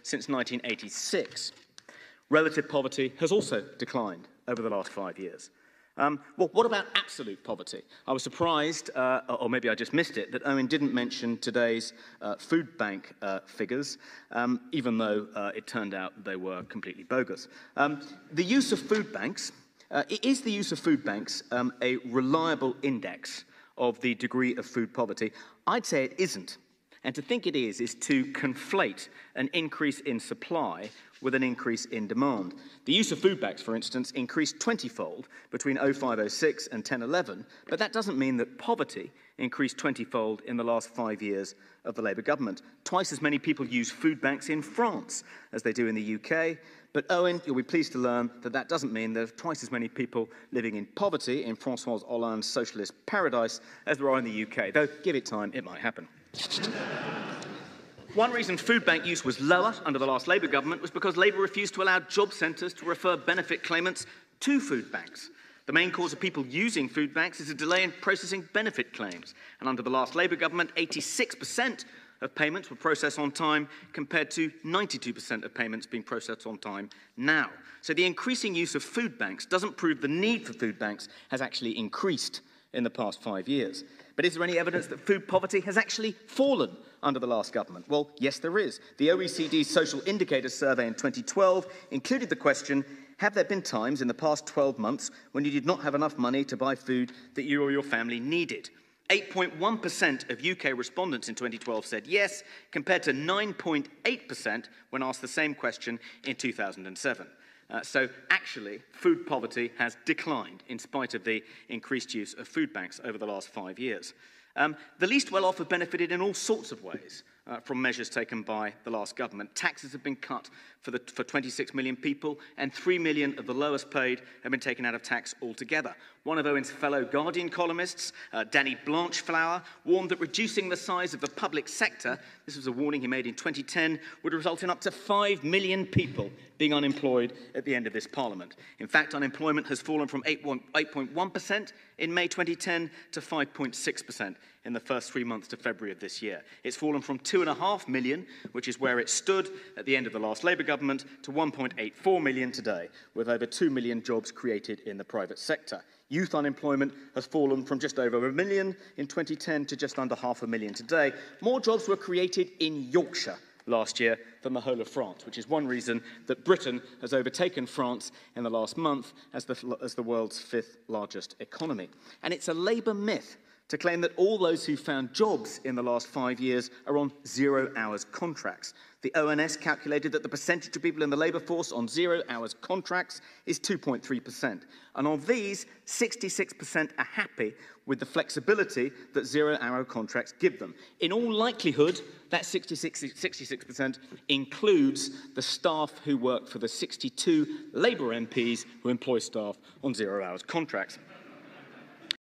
since 1986. Relative poverty has also declined over the last 5 years. Well, what about absolute poverty? I was surprised, or maybe I just missed it, that Owen didn't mention today's food bank figures, even though it turned out they were completely bogus. The use of food banks, is the use of food banks a reliable index of the degree of food poverty? I'd say it isn't. And to think it is to conflate an increase in supply with an increase in demand. The use of food banks, for instance, increased 20-fold between 05-06 and 10-11, but that doesn't mean that poverty increased 20-fold in the last 5 years of the Labour government. Twice as many people use food banks in France as they do in the UK, but Owen, you'll be pleased to learn that that doesn't mean there are twice as many people living in poverty in François Hollande's socialist paradise as there are in the UK, though give it time, it might happen. One reason food bank use was lower under the last Labour government was because Labour refused to allow job centres to refer benefit claimants to food banks. The main cause of people using food banks is a delay in processing benefit claims, and under the last Labour government, 86% of payments were processed on time compared to 92% of payments being processed on time now. So the increasing use of food banks doesn't prove the need for food banks has actually increased in the past 5 years. But is there any evidence that food poverty has actually fallen under the last government? Well, yes, there is. The OECD Social Indicators Survey in 2012 included the question, have there been times in the past 12 months when you did not have enough money to buy food that you or your family needed? 8.1% of UK respondents in 2012 said yes, compared to 9.8% when asked the same question in 2007. So actually, food poverty has declined in spite of the increased use of food banks over the last 5 years. The least well-off have benefited in all sorts of ways from measures taken by the last government. Taxes have been cut for 26 million people, and 3 million of the lowest paid have been taken out of tax altogether. One of Owen's fellow Guardian columnists, Danny Blanchflower, warned that reducing the size of the public sector, this was a warning he made in 2010, would result in up to 5 million people being unemployed at the end of this Parliament. In fact, unemployment has fallen from 8.1% in May 2010 to 5.6% in the first 3 months to February of this year. It's fallen from 2.5 million, which is where it stood at the end of the last Labour government, to 1.84 million today, with over 2 million jobs created in the private sector. Youth unemployment has fallen from just over 1 million in 2010 to just under 500,000 today. More jobs were created in Yorkshire last year than the whole of France, which is one reason that Britain has overtaken France in the last month as the world's 5th largest economy. And it's a Labour myth to claim that all those who found jobs in the last 5 years are on 0 hours contracts. The ONS calculated that the percentage of people in the labour force on 0 hours contracts is 2.3%. And of these, 66% are happy with the flexibility that 0 hour contracts give them. In all likelihood, that 66% includes the staff who work for the 62 Labour MPs who employ staff on 0 hours contracts.